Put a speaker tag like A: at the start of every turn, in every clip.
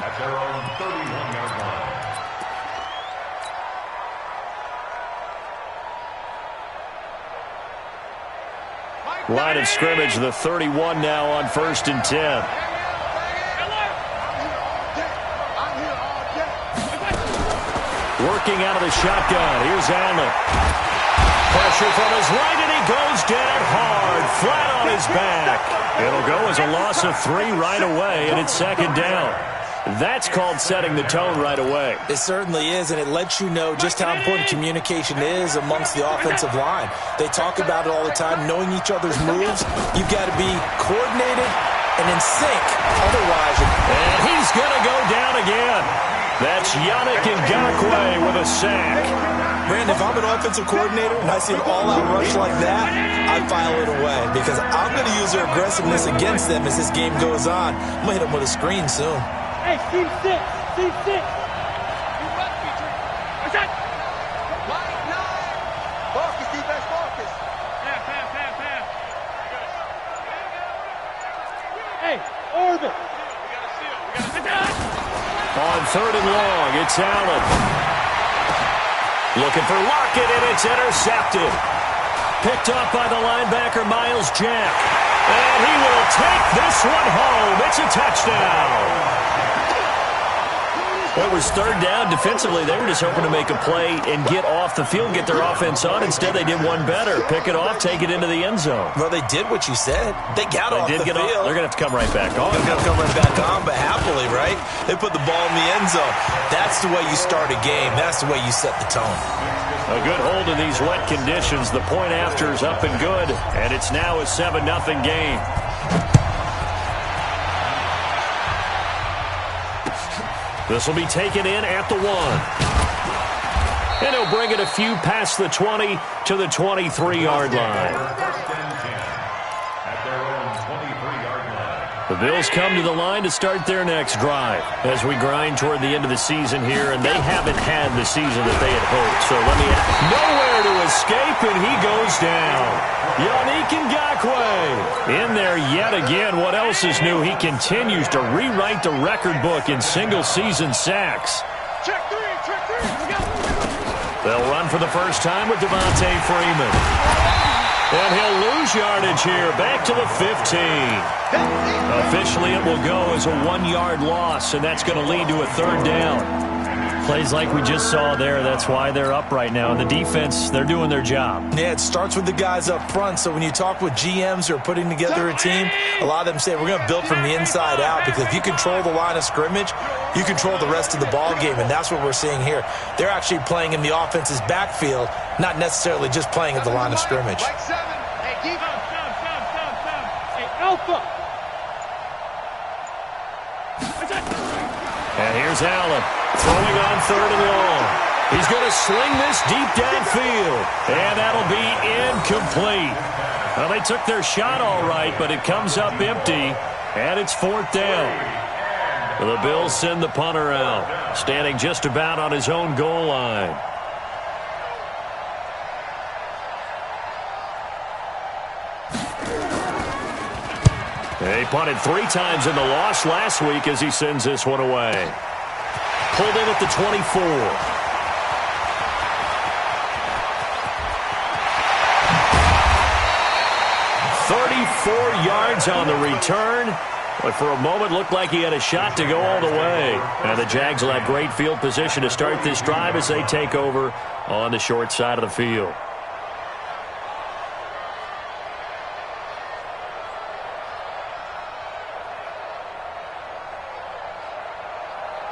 A: at their own 31-yard line.
B: Line of scrimmage, the 31 now on 1st and 10. Working out of the shotgun. Here's Allen. Pressure from his right, and he goes down hard, flat on his back. It'll go as a loss of 3 right away, and it's 2nd down. That's called setting the tone right away.
C: It certainly is, and it lets you know just how important communication is amongst the offensive line. They talk about it all the time, knowing each other's moves. You've got to be coordinated and in sync. Otherwise,
B: and he's going to go down again. That's Yannick Ngakoue with a sack.
C: Brandon, if I'm an offensive coordinator and I see an all-out rush like that, I file it away because I'm going to use their aggressiveness against them as this game goes on. I'm going to hit them with a screen soon.
D: Hey, C6, C6. You must be true. What's that? White 9. Marcus, defense, Marcus. Pass. Hey, Orville. We got a seal.
B: On 3rd and long, it's Allen. Looking for Lockett, and it's intercepted. Picked up by the linebacker, Miles Jack. And he will take this one home. It's a touchdown. Well, it was 3rd down. Defensively, they were just hoping to make a play and get off the field, get their offense on. Instead, they did one better. Pick it off, take it into the end zone.
C: Well, they did what you said. They got off the field.
B: They're going to have to come right back on.
C: They're going to come right back on, but happily, right? They put the ball in the end zone. That's the way you start a game. That's the way you set the tone.
B: A good hold in these wet conditions. The point after is up and good, and it's now a 7-0 game. This will be taken in at the 1. And he'll bring it a few past the 20 to the 23-yard line. The Bills come to the line to start their next drive as we grind toward the end of the season here, and they haven't had the season that they had hoped. So let me nowhere to escape, and he goes down. Yannick Ngakoue in there yet again. What else is new? He continues to rewrite the record book in single-season sacks.
D: Check 3.
B: They'll run for the first time with Devontae Freeman. And he'll lose yardage here, back to the 15. Officially, it will go as a 1-yard loss, and that's going to lead to a 3rd down. Plays like we just saw there, that's why they're up right now. The defense, they're doing their job.
C: Yeah, it starts with the guys up front, so when you talk with GMs who are putting together a team, a lot of them say we're going to build from the inside out, because if you control the line of scrimmage, you control the rest of the ball game, and that's what we're seeing here. They're actually playing in the offense's backfield, not necessarily just playing at the line of scrimmage.
D: Hey, Alpha.
B: And here's Allen throwing on 3rd and long. He's going to sling this deep downfield, and that'll be incomplete. Well, they took their shot all right, but it comes up empty, and it's 4th down. The Bills send the punter out, standing just about on his own goal line. He punted 3 times in the loss last week as he sends this one away. Pulled in at the 24. Yards on the return, but for a moment looked like he had a shot to go all the way. Now the Jags will have great field position to start this drive as they take over on the short side of the field.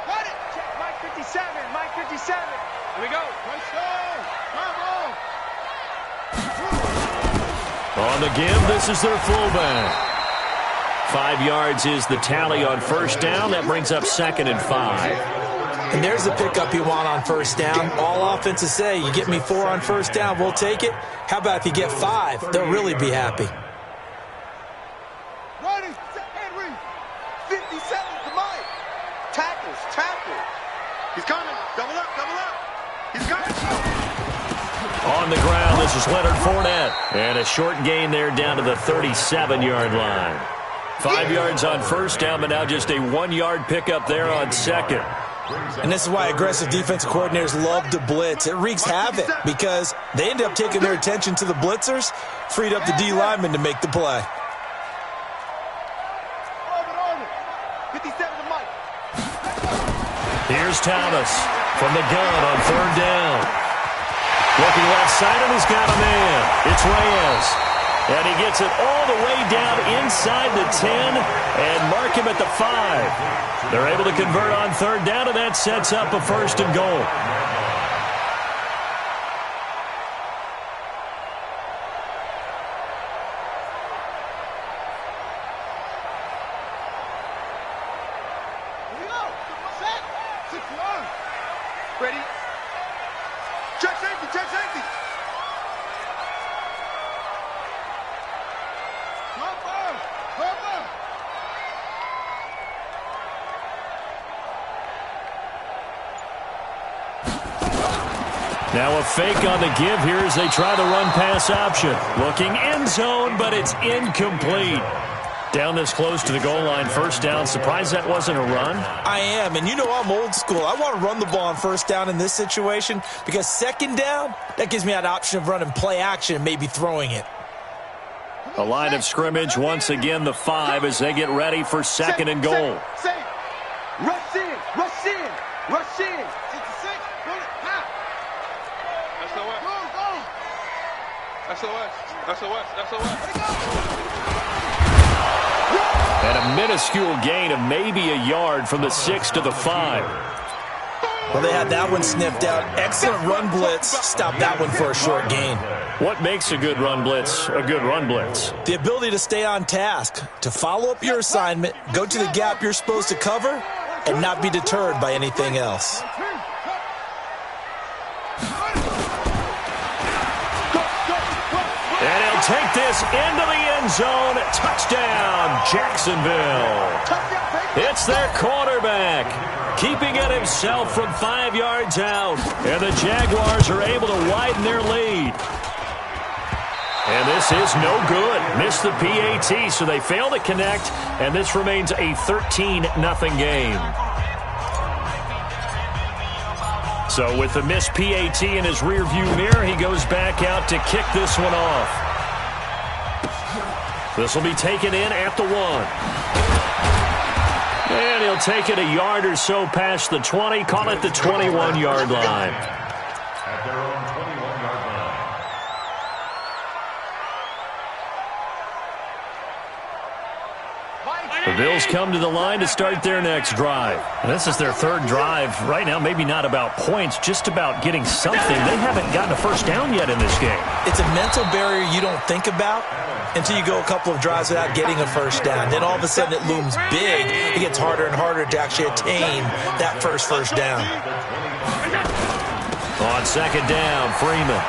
D: Got it. Check Mike 57. Mike 57. Here we go.
B: On the give, this is their fullback. 5 yards is the tally on first down. That brings up 2nd and 5.
C: And there's the pickup you want on first down. All offenses say, you get me 4 on first down, we'll take it. How about if you get 5? They'll really be happy.
D: Ready, Henry. 57 to Mike. Tackles. He's coming. Double up. He's coming.
B: On the ground, this is Leonard Fournette. And a short gain there down to the 37-yard line. 5 yards on first down, but now just a 1-yard pickup there on second.
C: And this is why aggressive defensive coordinators love to blitz. It wreaks havoc because they end up taking their attention to the blitzers, freed up the D lineman to make the play.
B: Here's Thomas from the gun on third down. Looking left side, and he's got a man. It's Reyes. And he gets it all the way down inside the 10 and mark him at the 5. They're able to convert on third down, and that sets up a first and goal.
D: Ready? Check safety, check safety.
B: Now a fake on the give here as they try the run-pass option. Looking end zone, but it's incomplete. Down this close to the goal line, first down. Surprised that wasn't a run?
C: I am, and you know I'm old school. I want to run the ball on first down in this situation because second down, that gives me that option of running play action and maybe throwing it.
B: A line of scrimmage, once again the 5 as they get ready for second and goal.
D: Rush in, rush in, rush in. 66, SOS.
B: And a minuscule gain of maybe a yard from the 6 to the 5.
C: Well, they had that one sniffed out. Excellent run blitz. Stop that one for a short gain.
B: What makes a good run blitz a good run blitz?
C: The ability to stay on task, to follow up your assignment, go to the gap you're supposed to cover, and not be deterred by anything else.
B: And he'll take this into the end zone. Touchdown, Jacksonville. It's their quarterback, keeping it himself from 5 yards out. And the Jaguars are able to widen their lead. And this is no good. Missed the PAT, so they fail to connect. And this remains a 13-0 game. So with the missed PAT in his rearview mirror, he goes back out to kick this one off. This will be taken in at the 1. And he'll take it a yard or so past the 20, call it the 21-yard line.
A: At their own 21-yard line.
B: The Bills come to the line to start their next drive. And this is their third drive. Right now, maybe not about points, just about getting something. They haven't gotten a first down yet in this game.
C: It's a mental barrier you don't think about until you go a couple of drives without getting a first down. Then all of a sudden it looms big. It gets harder and harder to actually attain that first down.
B: On second down, Freeman.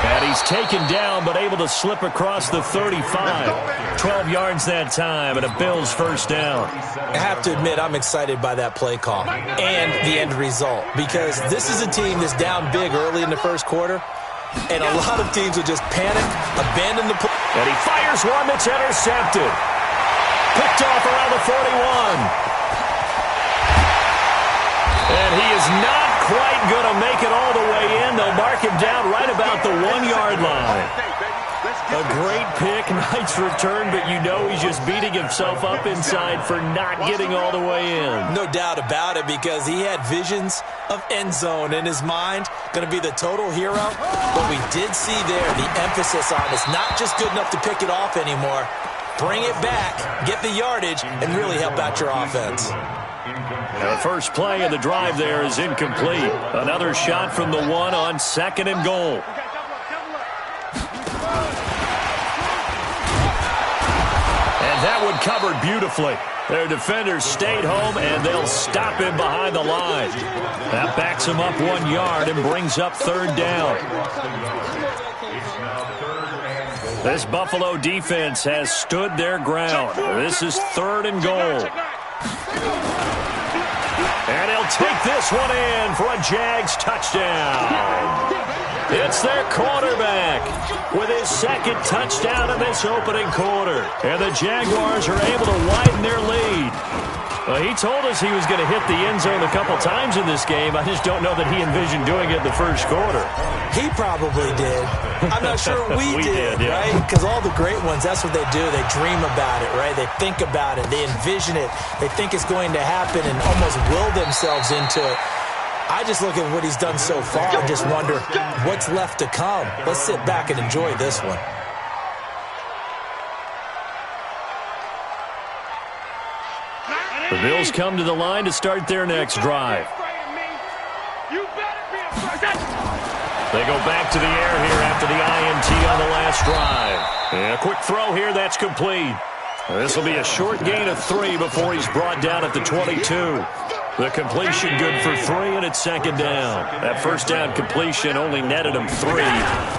B: And he's taken down, but able to slip across the 35. 12 yards that time, and a Bills first down.
C: I have to admit, I'm excited by that play call and the end result, because this is a team that's down big early in the first quarter, and a lot of teams will just panic, abandon the play.
B: And he fires one that's intercepted. Picked off around the 41. And he is not quite going to make it all the way in. They'll mark him down right about the 1-yard line. A great pick, nice return, but you know he's just beating himself up inside for not getting all the way in.
C: No doubt about it, because he had visions of end zone in his mind. Going to be the total hero. But we did see there the emphasis on it's not just good enough to pick it off anymore. Bring it back, get the yardage, and really help out your offense.
B: The first play of the drive there is incomplete. Another shot from the 1 on second and goal. And that one covered beautifully. Their defenders stayed home, and they'll stop him behind the line. That backs him up 1 yard and brings up third down. This Buffalo defense has stood their ground. This is third and goal. And he'll take this one in for a Jags touchdown. It's their quarterback with his second touchdown in this opening quarter. And the Jaguars are able to widen their lead. Well, he told us he was going to hit the end zone a couple times in this game. I just don't know that he envisioned doing it in the first quarter.
C: He probably did. I'm not sure we did, yeah. Right? Because all the great ones, that's what they do. They dream about it, right? They think about it. They envision it. They think it's going to happen and almost will themselves into it. I just look at what he's done so far and just wonder what's left to come. Let's sit back and enjoy this one.
B: The Bills come to the line to start their next drive. They go back to the air here after the INT on the last drive. And a quick throw here, that's complete. This will be a short gain of 3 before he's brought down at the 22. The completion good for 3, and it's second down. That first down completion only netted him 3.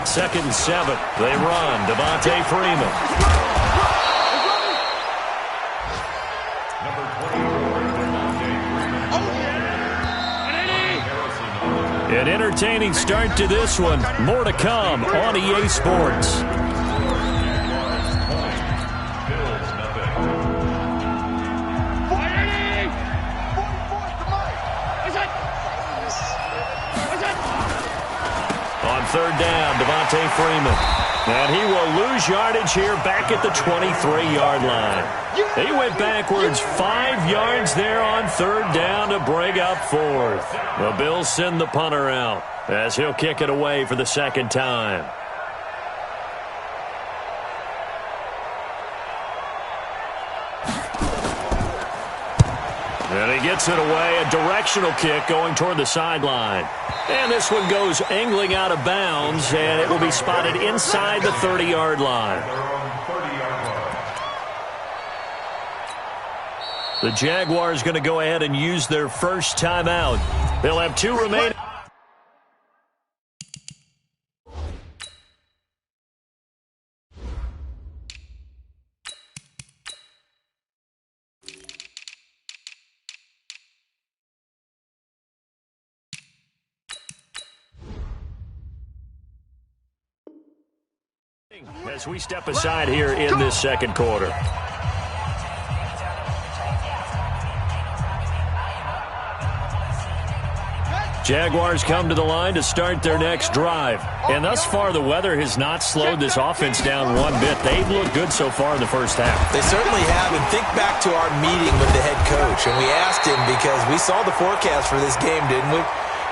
B: Second and 7. They run. Devontae Freeman. An entertaining start to this one. More to come on EA Sports. On third down, Devontae Freeman. And he will lose yardage here back at the 23-yard line. He went backwards 5 yards there on third down to bring up fourth. The Bills send the punter out as he'll kick it away for the second time. And he gets it away, a directional kick going toward the sideline. And this one goes angling out of bounds, and it will be spotted inside the 30-yard line. The Jaguars going to go ahead and use their first timeout. They'll have 2 remaining. As we step aside here in this second quarter. Jaguars come to the line to start their next drive. And thus far, the weather has not slowed this offense down one bit. They've looked good so far in the first half.
C: They certainly have. And think back to our meeting with the head coach. And we asked him because we saw the forecast for this game, didn't we?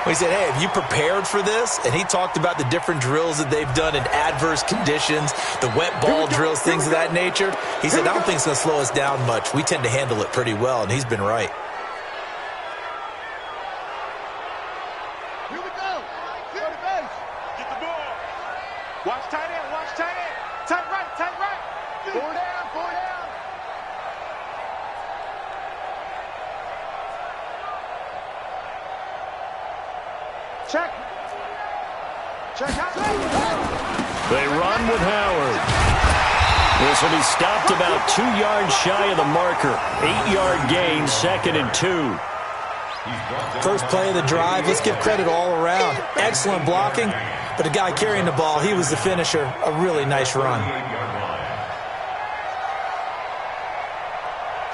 C: We said, hey, have you prepared for this? And he talked about the different drills that they've done in adverse conditions, the wet ball drills, things of that nature. He said, I don't think it's going to slow us down much. We tend to handle it pretty well, and he's been right.
D: Here we go. Clear the base. Get the ball. Watch tight end. Watch tight end. Tight right. Tight right. 4 down. 4 down. Check. Check out.
B: They run with Howard. This will be stopped about 2 yards shy of the marker. 8-yard gain, second and 2.
C: First play of the drive, let's give credit all around. Excellent blocking, but the guy carrying the ball, he was the finisher. A really nice run.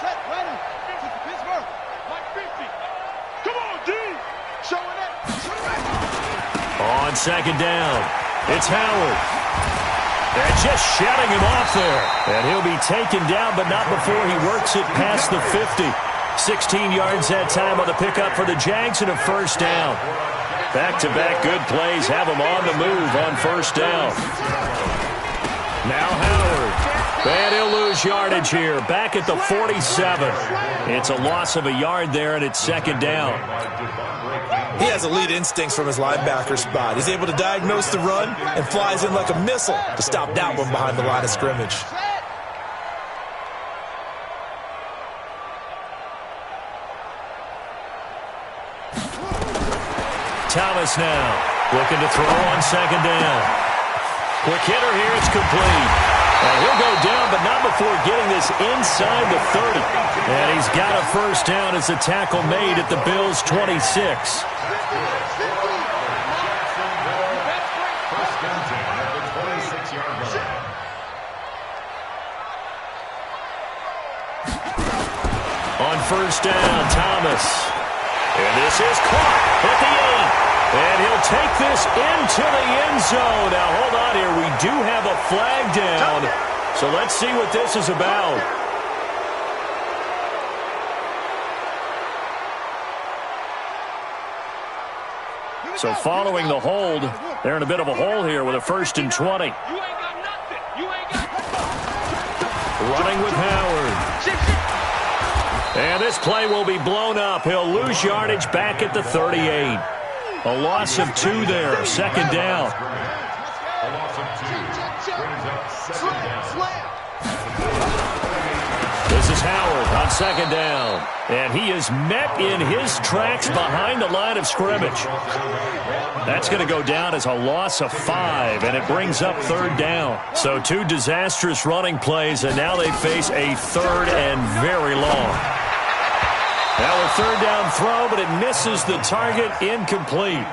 D: Check. Ready. Pittsburgh. Like 50. Come on, D. Showing it.
B: On second down, it's Howard. And just shutting him off there. And he'll be taken down, but not before he works it past the 50. 16 yards that time on the pickup for the Jags and a first down. Back-to-back good plays have him on the move on first down. Now Howard. And he'll lose yardage here. Back at the 47. It's a loss of a yard there, and it's second down.
C: He has elite instincts from his linebacker spot. He's able to diagnose the run and flies in like a missile to stop that one behind the line of scrimmage.
B: Thomas now looking to throw on second down. Quick hitter here, it's complete. And he'll go down, but not before getting this inside the 30. And he's got a first down as the tackle made at the Bills' 26. On first down, Thomas. And this is caught at the 8. And he'll take this into the end zone. Now, hold on here. We do have a flag down. So let's see what this is about. So following the hold, they're in a bit of a hole here with a 1st and 20. Running with Howard. And this play will be blown up. He'll lose yardage back at the 38. A loss of 2 there, 2nd down.
A: A loss of 2 brings up 2nd down.
B: This is Howard on 2nd down. And he is met in his tracks behind the line of scrimmage. That's going to go down as a loss of 5, and it brings up 3rd down. So 2 disastrous running plays, and now they face a 3rd and very long. Now a 3rd down throw, but it misses the target, incomplete.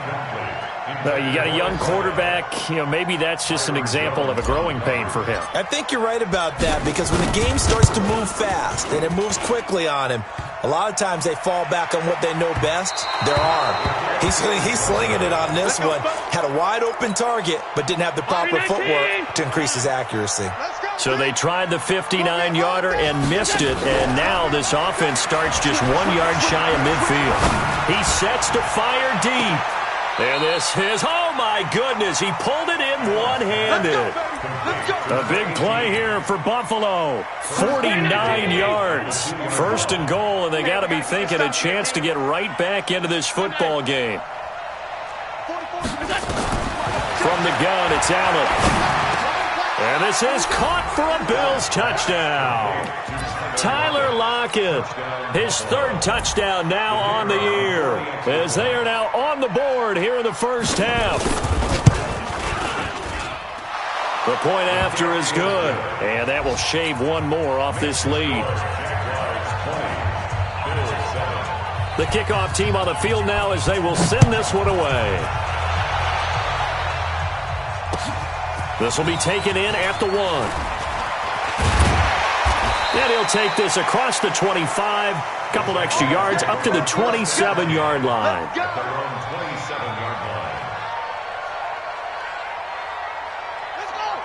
B: You got a young quarterback. Maybe that's just an example of a growing pain for him.
C: I think you're right about that, because when the game starts to move fast and it moves quickly on him, a lot of times they fall back on what they know best, their arm. He's slinging it on this one. Had a wide open target, but didn't have the proper footwork to increase his accuracy.
B: So they tried the 59-yarder and missed it, and now this offense starts just 1 yard shy of midfield. He sets to fire deep. And this is, oh my goodness, he pulled it in one-handed. A big play here for Buffalo. 49 yards. 1st and goal, and they got to be thinking a chance to get right back into this football game. From the gun, it's Allen. And this is caught for a Bills touchdown. Tyler Lockett, his 3rd touchdown now on the year, as they are now on the board here in the first half. The point after is good, and that will shave 1 more off this lead. The kickoff team on the field now as they will send this one away. This will be taken in at the 1. And he'll take this across the 25, couple extra yards, up to the 27-yard line.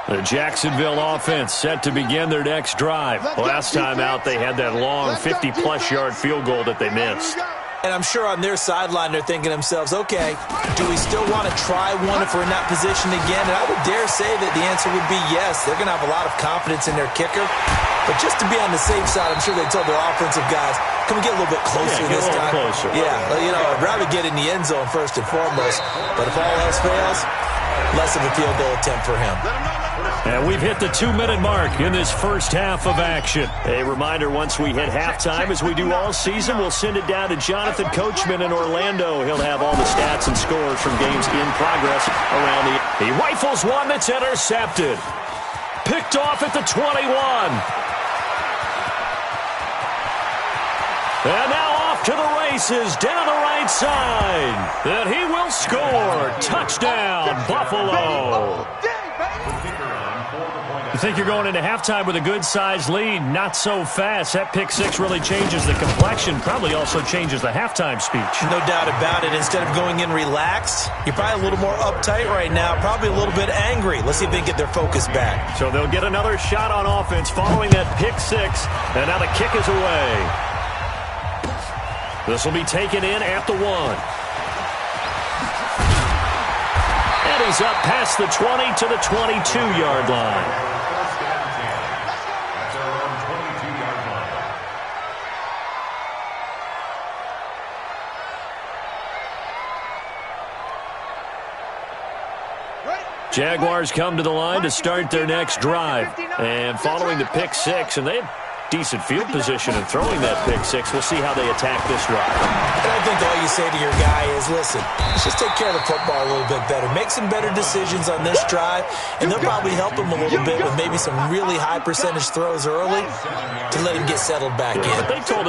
B: The Jacksonville offense set to begin their next drive. Last time out, they had that long 50-plus yard field goal that they missed.
C: And I'm sure on their sideline they're thinking to themselves, okay, do we still want to try one if we're in that position again? And I would dare say that the answer would be yes. They're going to have a lot of confidence in their kicker. But just to be on the safe side, I'm sure they told their offensive guys, can we get a little bit closer this time?
B: Closer.
C: Yeah, I'd rather get in the end zone first and foremost. But if all else fails, less of a field goal attempt for him.
B: And we've hit the 2-minute mark in this first half of action. A reminder, once we hit halftime, as we do all season, we'll send it down to Jonathan Coachman in Orlando. He'll have all the stats and scores from games in progress around the... He rifles one that's intercepted. Picked off at the 21. And now off to the races down the right side. And he will score. Touchdown, Buffalo. You think you're going into halftime with a good-sized lead? Not so fast. That pick 6 really changes the complexion, probably also changes the halftime speech.
C: No doubt about it. Instead of going in relaxed, you're probably a little more uptight right now, probably a little bit angry. Let's see if they can get their focus back.
B: So they'll get another shot on offense following that pick 6, and now the kick is away. This will be taken in at the 1. And he's up past the 20 to the 22-yard line. Jaguars come to the line to start their next drive. And following the pick 6, and they had decent field position in throwing that pick 6. We'll see how they attack this drive.
C: And I think all you say to your guy is, listen, let's just take care of the football a little bit better. Make some better decisions on this drive, and they'll probably help him a little bit with maybe some really high percentage throws early to let him get settled back in.
B: But they told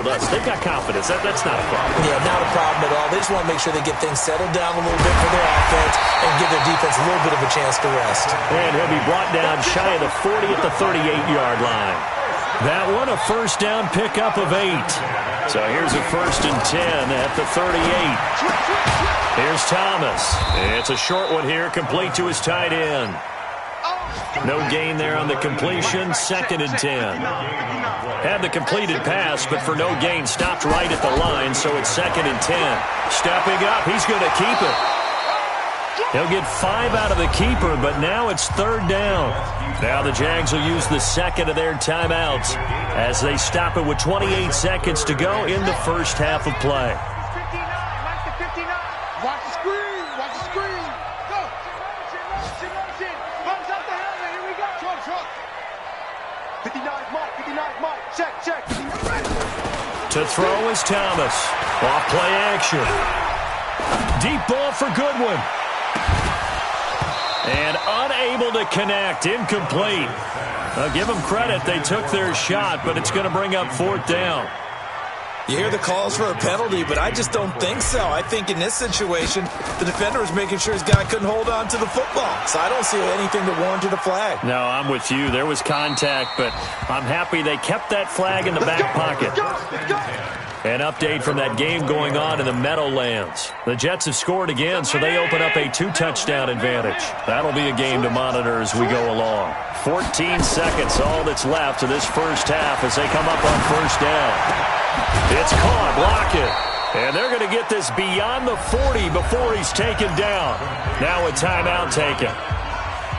B: us they've got confidence. That's not a problem.
C: Yeah, not a problem at all. They just want to make sure they get things settled down a little bit for their offense and give their defense a little bit of a chance to rest.
B: And he'll be brought down shy of the 40 at the 38-yard line. That one a first down pickup of 8. So here's a 1st and 10 at the 38. Here's Thomas. It's a short one here, complete to his tight end. No gain there on the completion, 2nd and 10. Had the completed pass, but for no gain, stopped right at the line, so it's 2nd and 10. Stepping up, he's going to keep it. He'll get 5 out of the keeper, but now it's 3rd down. Now the Jags will use the 2nd of their timeouts as they stop it with 28 seconds to go in the first half of play.
D: Watch the screen. Watch the screen. Go. Motion. Runs out the helmet. Here we go. Truck. 59's Mike. 59's Mike. Check.
B: To throw is Thomas. Off play action. Deep ball for Goodwin. And unable to connect. Incomplete. I'll give them credit. They took their shot, but it's going to bring up 4th down.
C: You hear the calls for a penalty, but I just don't think so. I think in this situation, the defender was making sure his guy couldn't hold on to the football. So I don't see anything that warranted a flag.
B: No, I'm with you. There was contact, but I'm happy they kept that flag in the back pocket. An update from that game going on in the Meadowlands. The Jets have scored again, so they open up a 2-touchdown advantage. That'll be a game to monitor as we go along. 14 seconds, all that's left of this first half as they come up on 1st down. It's caught, block it. And they're going to get this beyond the 40 before he's taken down. Now a timeout taken.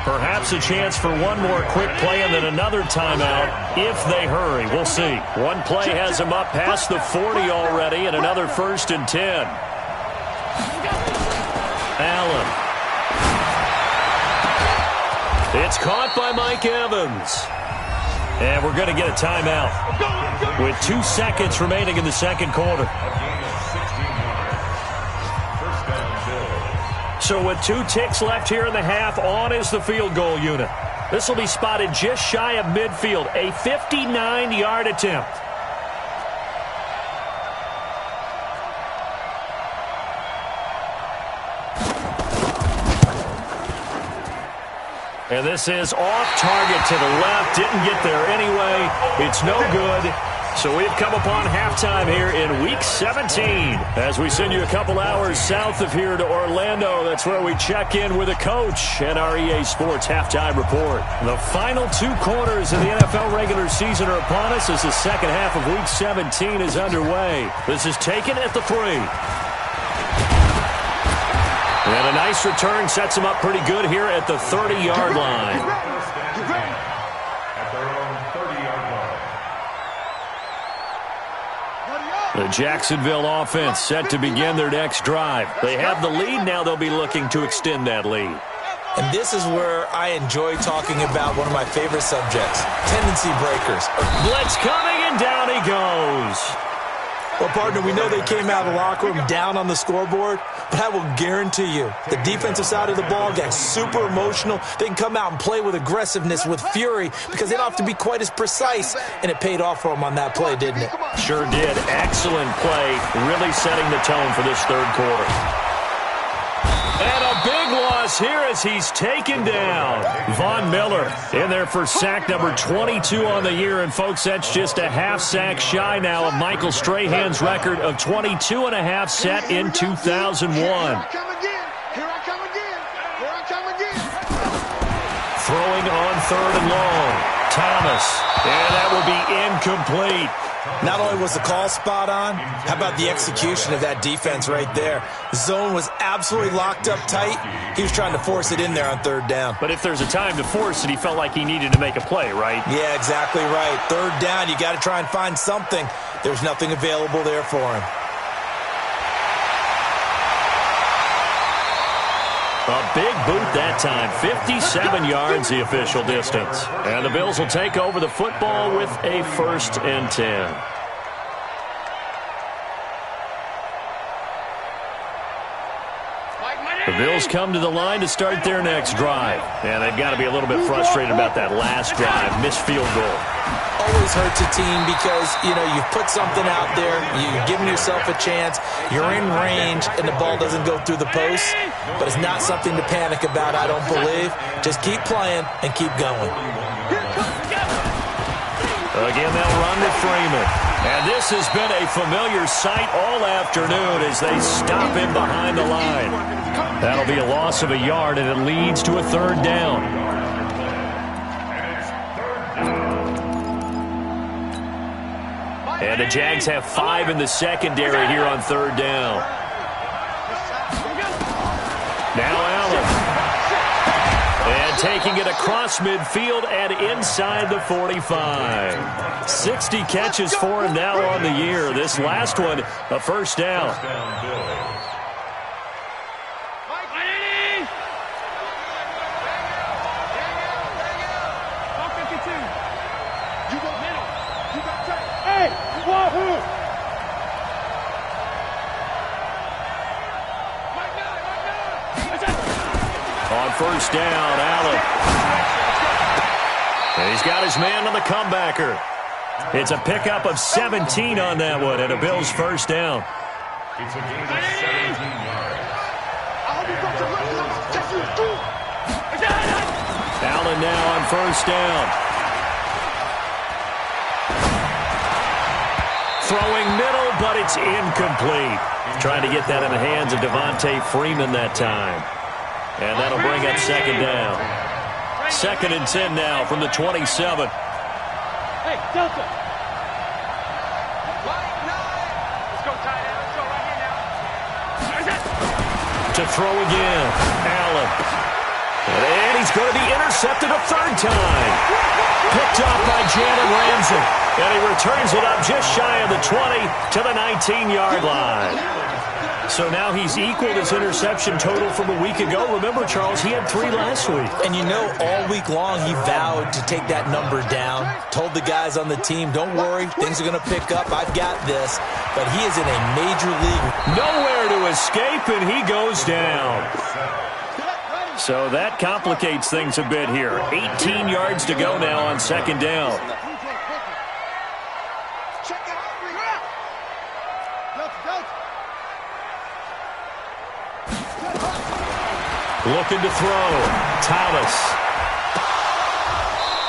B: Perhaps a chance for one more quick play and then another timeout if they hurry. We'll see. One play has him up past the 40 already and another 1st and 10. Allen. It's caught by Mike Evans. And we're going to get a timeout with 2 seconds remaining in the second quarter. So with 2 ticks left here in the half, on is the field goal unit. This will be spotted just shy of midfield, a 59-yard attempt. And this is off target to the left. Didn't get there anyway. It's no good. So we've come upon halftime here in Week 17 as we send you a couple hours south of here to Orlando. That's where we check in with a coach and our EA Sports halftime report. The final 2 quarters of the NFL regular season are upon us as the second half of Week 17 is underway. This is taken at the 3. And a nice return sets him up pretty good here at the 30-yard line.
A: At their own 30-yard line.
B: The Jacksonville offense set to begin their next drive. They have the lead. Now they'll be looking to extend that lead.
C: And this is where I enjoy talking about one of my favorite subjects, tendency breakers.
B: Blitz coming, and down he goes.
C: Well, partner, we know they came out of the locker room down on the scoreboard, but I will guarantee you the defensive side of the ball got super emotional. They can come out and play with aggressiveness, with fury, because they don't have to be quite as precise, and it paid off for them on that play, didn't it?
B: Sure did. Excellent play, really setting the tone for this third quarter. And a big loss here as he's taken down. Von Miller in there for sack number 22 on the year. And, folks, that's just a half sack shy now of Michael Strahan's record of 22 and a half set in 2001. Throwing on 3rd and long. Thomas. And that will be incomplete.
C: Not only was the call spot on, how about the execution of that defense right there? The zone was absolutely locked up tight. He was trying to force it in there on 3rd down.
B: But if there's a time to force it, he felt like he needed to make a play, right?
C: Yeah, exactly right. 3rd down, you got to try and find something. There's nothing available there for him.
B: A big boot that time, 57 yards the official distance. And the Bills will take over the football with a 1st and 10. The Bills come to the line to start their next drive. And they've got to be a little bit frustrated about that last drive, missed field goal.
C: Always hurts a team because, you've put something out there, you've given yourself a chance, you're in range, and the ball doesn't go through the post. But it's not something to panic about, I don't believe. Just keep playing and keep going.
B: Again, they'll run to Freeman. And this has been a familiar sight all afternoon as they stop him behind the line. That'll be a loss of a yard, and it leads to a third down. And the Jags have 5 in the secondary here on third down. Now Allen. And taking it across midfield and inside the 45. 60 catches for him now on the year. This last one, a first down. On first down, Allen. And he's got his man on the comebacker. It's a pickup of 17 on that one, and a Bills first down.
A: It's a gain of 17 yards.
B: Allen now on first down. Throwing middle, but it's incomplete. Trying to get that in the hands of Devontae Freeman that time. And that'll bring up second down. 2nd and 10 now from the 27.
D: Hey, Delta. Let's go, tight end. Let's go right here now.
B: To throw again. Allen. And he's going to be intercepted a third time. Picked off by Jalen Ramsey. And he returns it up just shy of the 20 to the 19-yard line. So now he's equaled his interception total from a week ago. Remember, Charles, he had 3 last week.
C: And you know, all week long he vowed to take that number down. Told the guys on the team, don't worry, things are going to pick up. I've got this. But he is in a major league.
B: Nowhere to escape, and he goes down. So that complicates things a bit here. 18 yards to go now on second down. Looking to throw. Thomas.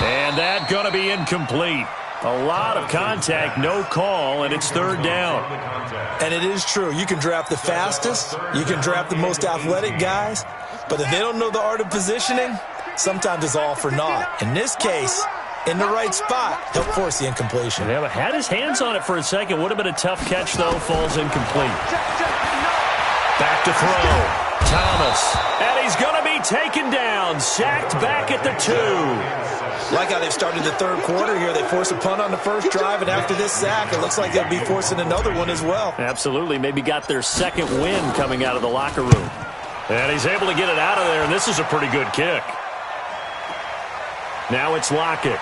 B: And that going to be incomplete. A lot of contact, no call, and it's third down.
C: And it is true. You can draft the fastest. You can draft the most athletic guys. But if they don't know the art of positioning, sometimes it's all for naught. In this case, in the right spot, he'll force the incompletion.
B: Yeah, but had his hands on it for a second. Would have been a tough catch, though. Falls incomplete. Back to throw. Thomas. And he's going to be taken down. Sacked back at the 2.
C: Like how they've started the third quarter here. They force a punt on the first drive, and after this sack, it looks like they'll be forcing another one as well.
B: Absolutely. Maybe got their second win coming out of the locker room. And he's able to get it out of there, and this is a pretty good kick. Now it's Lockett.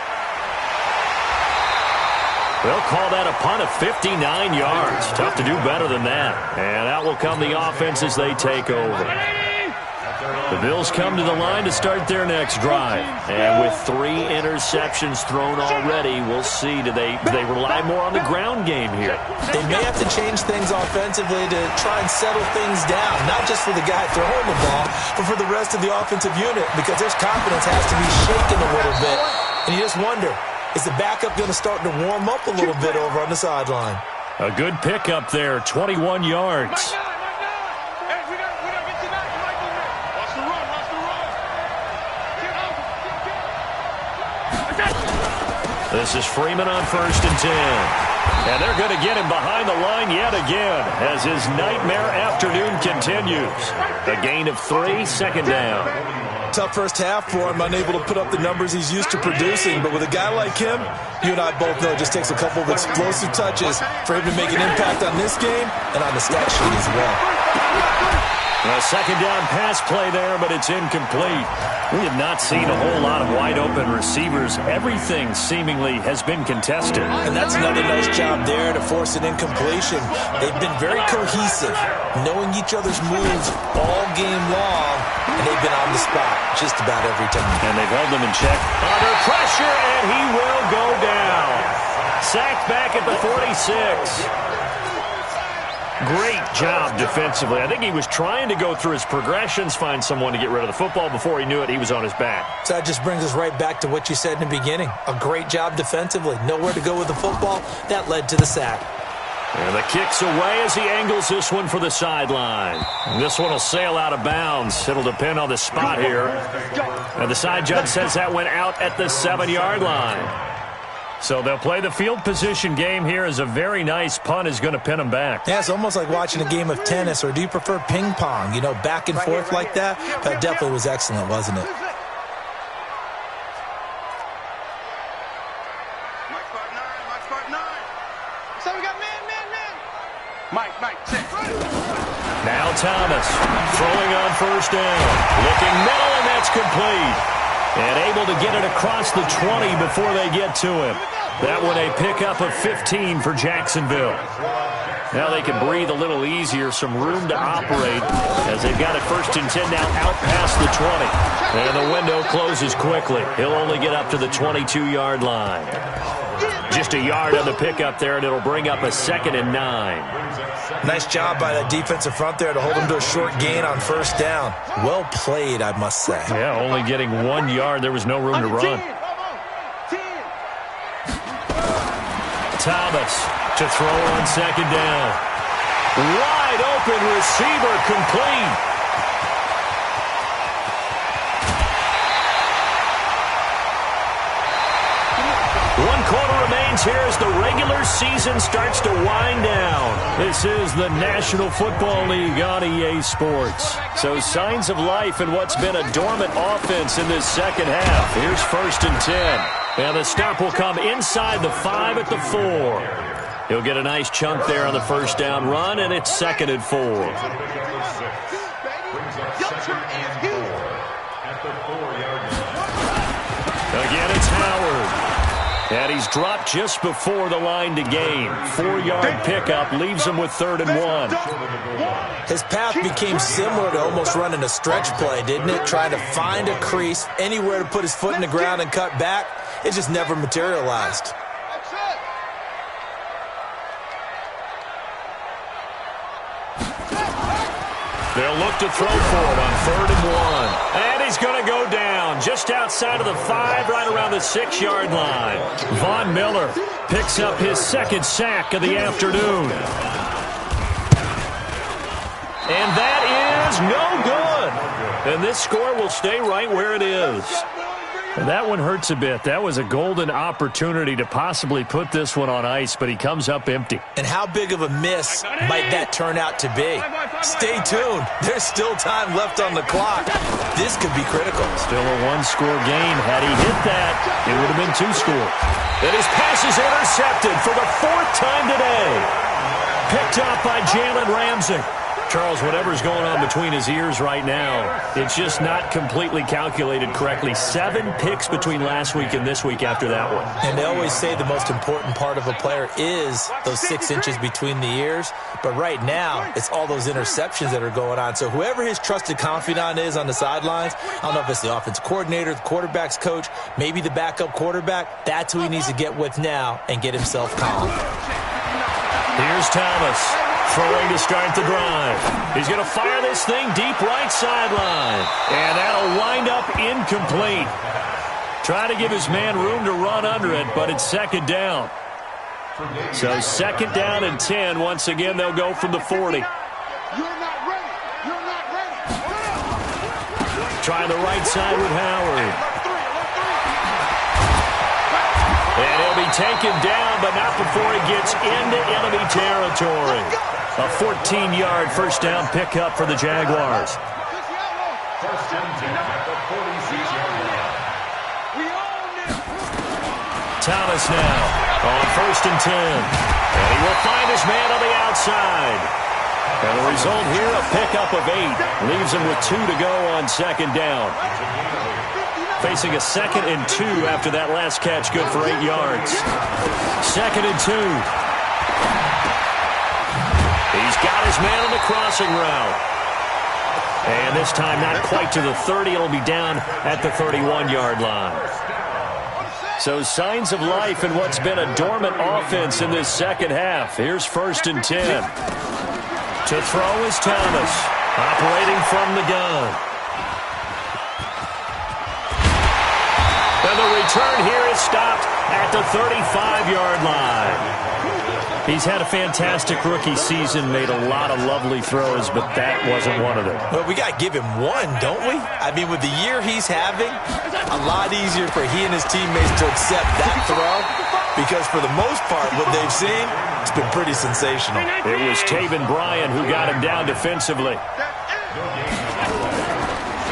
B: They'll call that a punt of 59 yards. Tough to do better than that. And out will come the offense as they take over. The Bills come to the line to start their next drive. And with 3 interceptions thrown already, we'll see. Do they rely more on the ground game here?
C: They may have to change things offensively to try and settle things down. Not just for the guy throwing the ball, but for the rest of the offensive unit. Because their confidence has to be shaken a little bit. And you just wonder, is the backup going to start to warm up a little bit over on the sideline?
B: A good pickup there, 21 yards. This is Freeman on 1st and 10. And they're going to get him behind the line yet again as his nightmare afternoon continues. A gain of 3, second down.
C: Tough first half for him, unable to put up the numbers he's used to producing. But with a guy like him, you and I both know it just takes a couple of explosive touches for him to make an impact on this game and on the stat sheet as well.
B: A second down pass play there, but it's incomplete. We have not seen a whole lot of wide open receivers. Everything seemingly has been contested.
C: And that's another nice job there to force an incompletion. They've been very cohesive, knowing each other's moves all game long, and they've been on the spot just about every time.
B: And they've held them in check. Under pressure, and he will go down. Sacked back at the 46. Great job defensively. I think he was trying to go through his progressions, find someone to get rid of the football. Before he knew it, he was on his back.
C: So that just brings us right back to what you said in the beginning. A great job defensively. Nowhere to go with the football. That led to the sack.
B: And the kick's away as he angles this one for the sideline. This one will sail out of bounds. It'll depend on the spot here. And the side judge says that went out at the 7-yard line. So they'll play the field position game here as a very nice punt is going to pin them back.
C: Yeah, it's almost like watching a game of tennis, or do you prefer ping pong? You know, back and forth like that? That definitely was excellent, wasn't it?
D: So we got man. Mike, check.
B: Now Thomas throwing on first down. Looking middle, and that's complete. And able to get it across the 20 before they get to him. That one a pickup of 15 for Jacksonville. Now they can breathe a little easier, some room to operate as they've got it 1st and 10 now out past the 20. And the window closes quickly. He'll only get up to the 22-yard line. Just a yard on the pickup there, and it'll bring up a 2nd and 9.
C: Nice job by that defensive front there to hold him to a short gain on first down. Well played, I must say.
B: Yeah, only getting 1 yard. There was no room to run. Thomas to throw on 2nd down. Wide open receiver, complete. One quarter remains here as the regular season starts to wind down. This is the National Football League on EA Sports. So signs of life in what's been a dormant offense in this second half. Here's 1st and 10. And the stop will come inside the 5 at the 4. He'll get a nice chunk there on the first down run, and it's 2nd and 4. Again, it's Howard. And he's dropped just before the line to gain. 4-yard pickup leaves him with 3rd and 1.
C: His path became similar to almost running a stretch play, didn't it? Trying to find a crease, anywhere to put his foot in the ground and cut back. It just never materialized.
B: They'll look to throw for it on 3rd and 1. And he's going to go down just outside of the 5, right around the 6-yard line. Von Miller picks up his 2nd sack of the afternoon. And that is no good. And this score will stay right where it is. And that one hurts a bit. That was a golden opportunity to possibly put this one on ice, but he comes up empty.
C: And how big of a miss might that turn out to be? Stay tuned. There's still time left on the clock. This could be critical.
B: Still a 1-score game. Had he hit that, it would have been 2 scores. And his pass is intercepted for the 4th time today. Picked up by Jalen Ramsey. Charles, whatever's going on between his ears right now, it's just not completely calculated correctly. 7 picks between last week and this week after that one.
C: And they always say the most important part of a player is those 6 inches between the ears. But right now, it's all those interceptions that are going on. So whoever his trusted confidant is on the sidelines, I don't know if it's the offensive coordinator, the quarterback's coach, maybe the backup quarterback, that's who he needs to get with now and get himself calm.
B: Here's Thomas. Throwing to start the drive. He's going to fire this thing deep right sideline. And that'll wind up incomplete. Try to give his man room to run under it, but it's 2nd down. So 2nd down and 10. Once again, they'll go from the 40. Try the right side with Howard. And he'll be taken down, but not before he gets into enemy territory. A 14-yard first down pickup for the Jaguars. Thomas now on 1st and 10. And he will find his man on the outside. And the result here, a pickup of 8. Leaves him with 2 to go on 2nd down. Facing a 2nd and 2 after that last catch, good for 8 yards. 2nd and 2. He's got his man on the crossing route. And this time not quite to the 30. It'll be down at the 31-yard line. So signs of life in what's been a dormant offense in this second half. Here's 1st and 10. To throw is Thomas, operating from the gun. And the return here is stopped at the 35-yard line. He's had a fantastic rookie season, made a lot of lovely throws, but that wasn't one of them.
C: Well, we got to give him one, don't we? I mean, with the year he's having, a lot easier for he and his teammates to accept that throw because for the most part, what they've seen, it's been pretty sensational.
B: It was Taven Bryan who got him down defensively.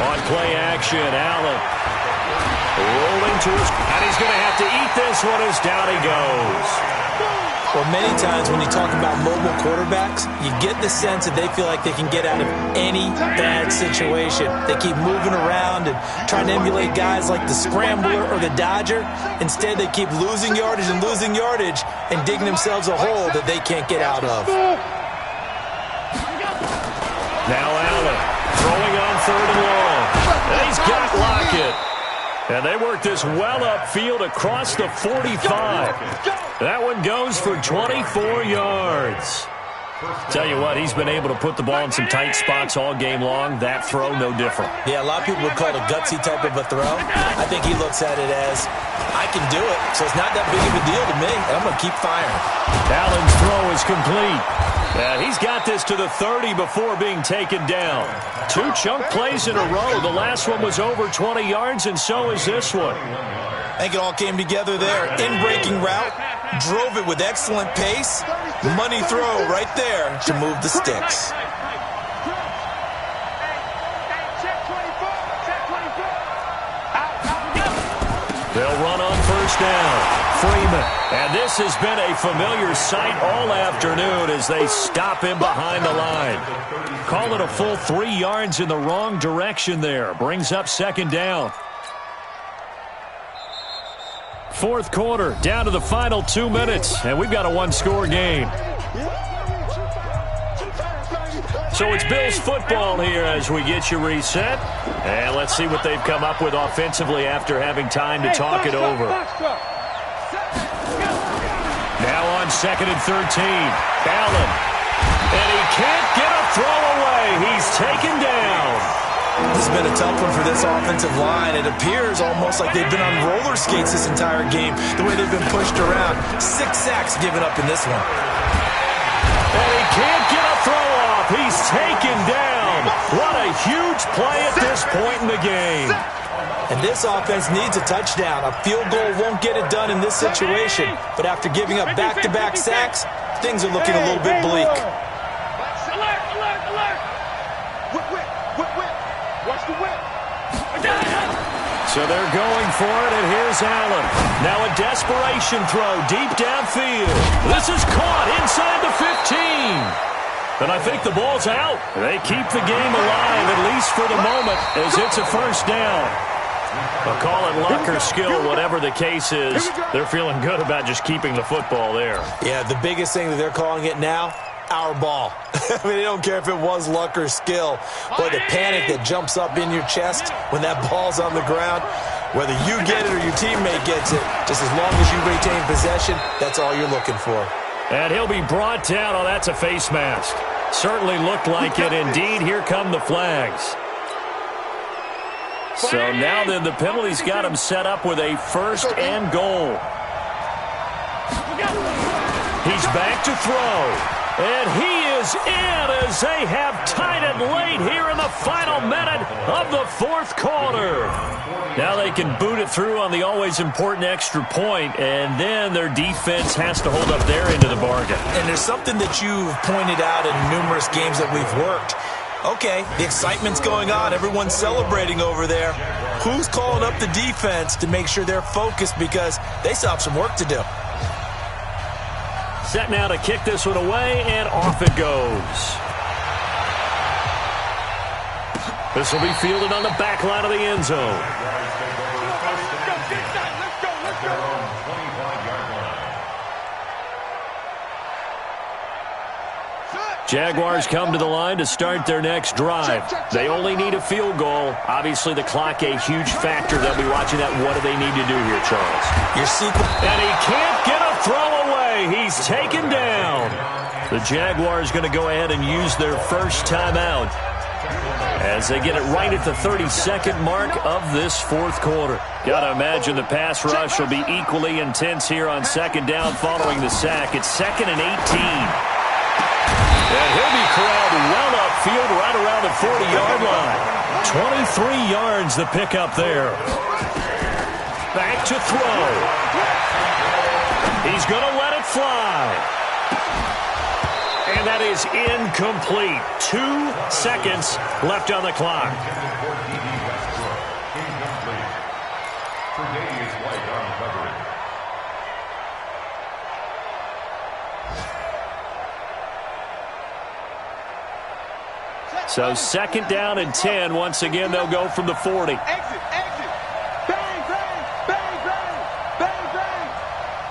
B: On play action, Allen rolling to his, and he's going to have to eat this one as down he goes.
C: Well, many times when you talk about mobile quarterbacks, you get the sense that they feel like they can get out of any bad situation. They keep moving around and trying to emulate guys like the Scrambler or the Dodger. Instead, they keep losing yardage and digging themselves a hole that they can't get out of.
B: Now Allen throwing on 3rd and long. And he's got Lockett. And they work this well upfield across the 45. That one goes for 24 yards. Tell you what, he's been able to put the ball in some tight spots all game long. That throw, no different.
C: Yeah, a lot of people would call it a gutsy type of a throw. I think he looks at it as, I can do it, so it's not that big of a deal to me, and I'm going to keep firing.
B: Allen's throw is complete. He's got this to the 30 before being taken down. 2 chunk plays in a row. The last one was over 20 yards, and so is this one.
C: I think it all came together there. In-breaking route, drove it with excellent pace. Money throw right there to move the sticks.
B: They'll run on 1st down. Freeman. And this has been a familiar sight all afternoon as they stop him behind the line. Call it a full 3 yards in the wrong direction there. Brings up 2nd down. 4th quarter, down to the final 2 minutes, and we've got a 1-score game. So it's Bills football here as we get you reset. And let's see what they've come up with offensively after having time to talk it over. Now on 2nd and 13, Allen. And he can't get a throw away. He's taken down.
C: This has been a tough one for this offensive line. It appears almost like they've been on roller skates this entire game, the way they've been pushed around. 6 sacks given up in this one.
B: And he can't get a throw off. He's taken down. What a huge play at this point in the game.
C: And this offense needs a touchdown. A field goal won't get it done in this situation. But after giving up back-to-back sacks, things are looking a little bit bleak.
D: Alert, alert, alert. Whip. Watch the whip.
B: So they're going for it, and here's Allen. Now a desperation throw deep downfield. This is caught inside the 15. And I think the ball's out. They keep the game alive, at least for the moment, as it's a 1st down. I'll call it luck or skill, whatever the case is. They're feeling good about just keeping the football there.
C: Yeah, the biggest thing that they're calling it now, our ball. I mean, they don't care if it was luck or skill. Boy, the panic that jumps up in your chest when that ball's on the ground, whether you get it or your teammate gets it, just as long as you retain possession, that's all you're looking for.
B: And he'll be brought down. Oh, that's a face mask. Certainly looked like it. Indeed, here come the flags. So now then, the penalty's got him set up with a 1st and goal. He's back to throw. And he is in as they have tied it late here in the final minute of the 4th quarter. Now they can boot it through on the always important extra point, and then their defense has to hold up their end of the bargain.
C: And there's something that you've pointed out in numerous games that we've worked. Okay, the excitement's going on. Everyone's celebrating over there. Who's calling up the defense to make sure they're focused because they still have some work to do?
B: Set now to kick this one away, and off it goes. This will be fielded on the back line of the end zone. Jaguars come to the line to start their next drive. They only need a field goal. Obviously, the clock a huge factor. They'll be watching that. What do they need to do here, Charles?
C: Your sequence.
B: And he can't get a throw away. He's taken down. The Jaguars going to go ahead and use their first timeout as they get it right at the 32nd mark of this fourth quarter. Got to imagine the pass rush will be equally intense here on second down following the sack. It's 2nd and 18. And he'll be corralled well upfield right around the 40-yard line. 23 yards the pickup there. Back to throw. He's going to let it fly. And that is incomplete. 2 seconds left on the clock. So 2nd down and 10. Once again, they'll go from the 40.
D: Exit, exit. Bang, bang, bang, bang, bang, bang.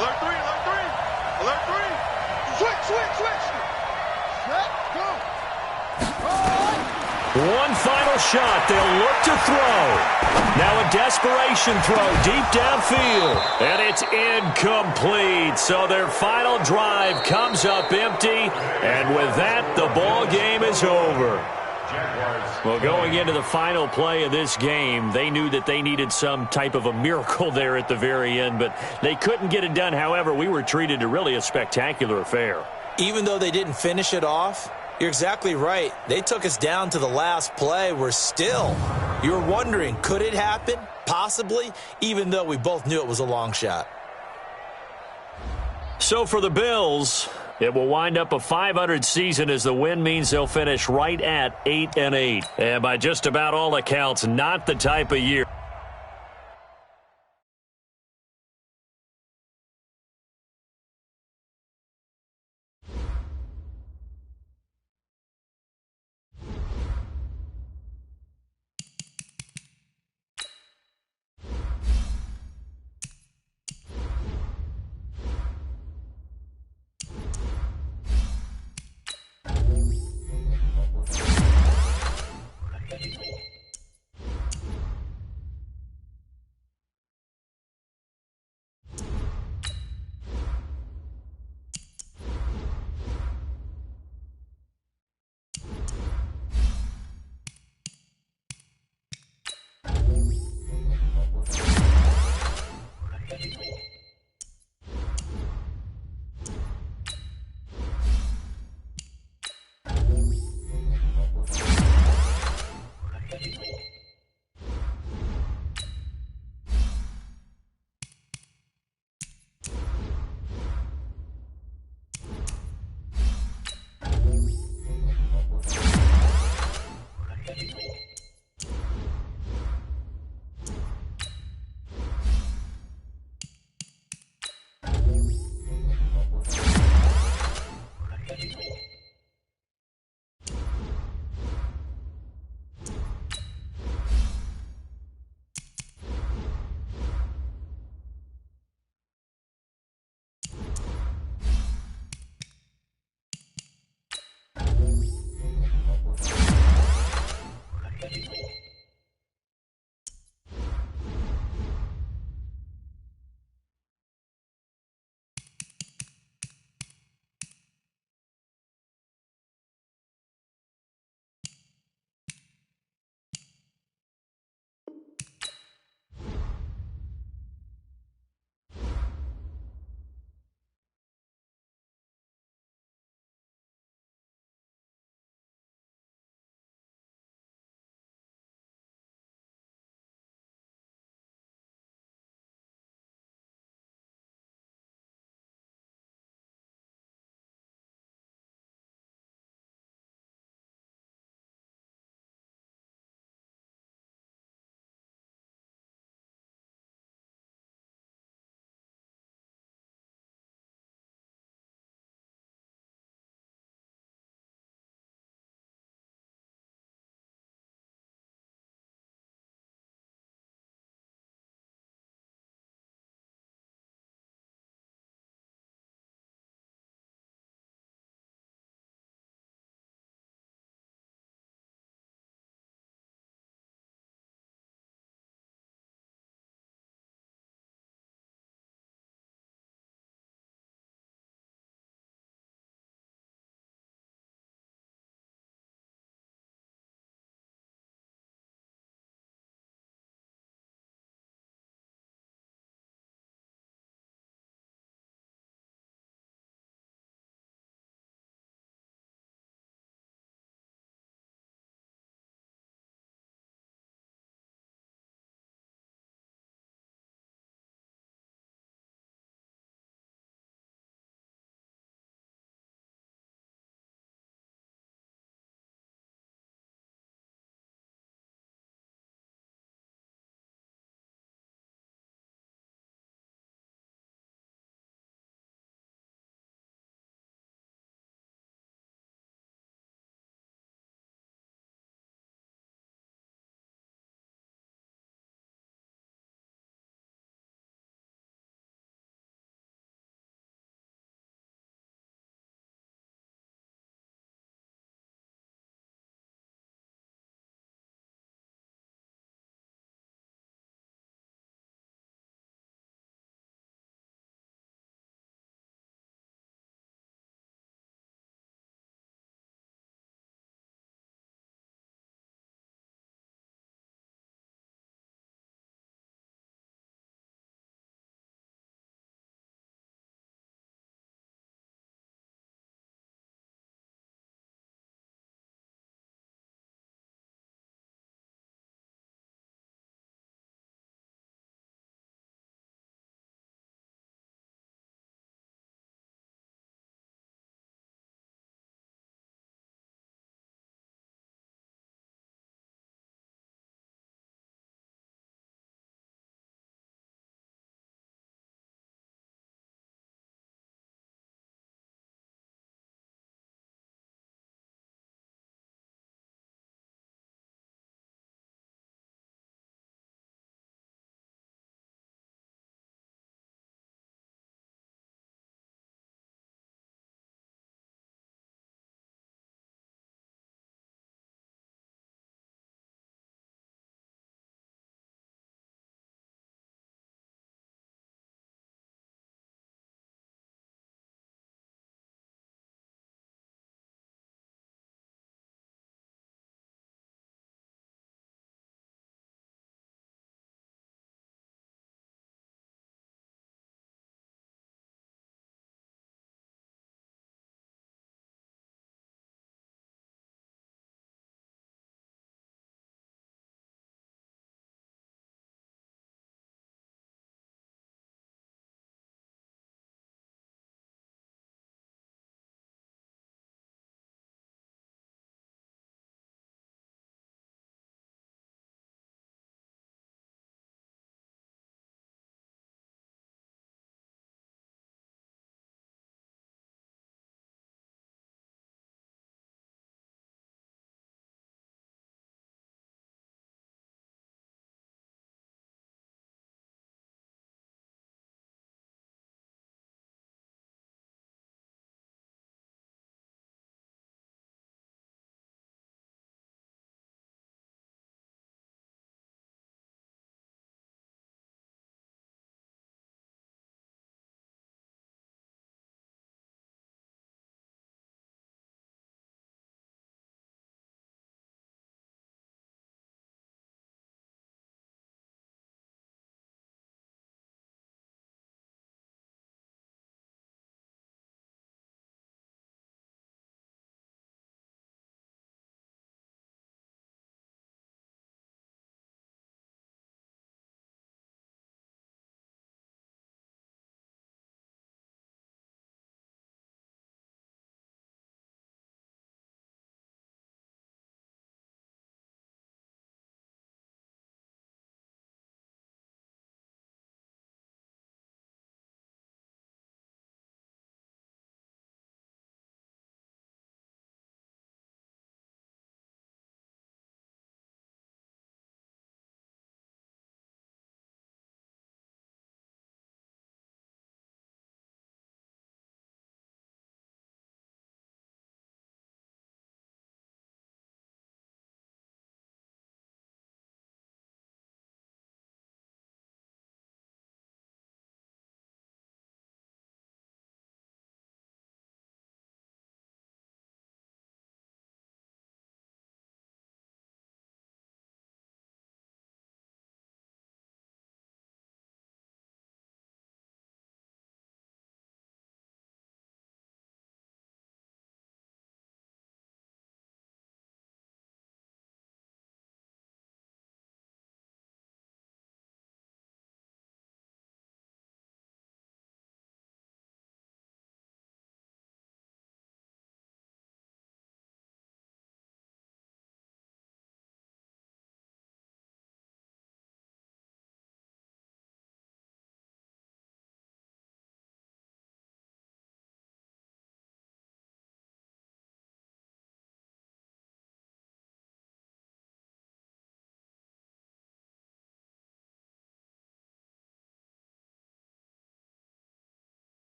D: Alert 3, alert 3. Alert 3. Switch, switch, switch. Set, go.
B: One final shot. They'll look to throw. Now a desperation throw deep downfield. And it's incomplete. So their final drive comes up empty. And with that, the ball game is over. Well, going into the final play of this game, they knew that they needed some type of a miracle there at the very end, but they couldn't get it done. However, we were treated to really a spectacular affair.
C: Even though they didn't finish it off, you're exactly right. They took us down to the last play. You're wondering, could it happen? Possibly, even though we both knew it was a long shot.
B: So for the Bills, it will wind up a .500 season as the win means they'll finish right at 8-8. And by just about all accounts, not the type of year.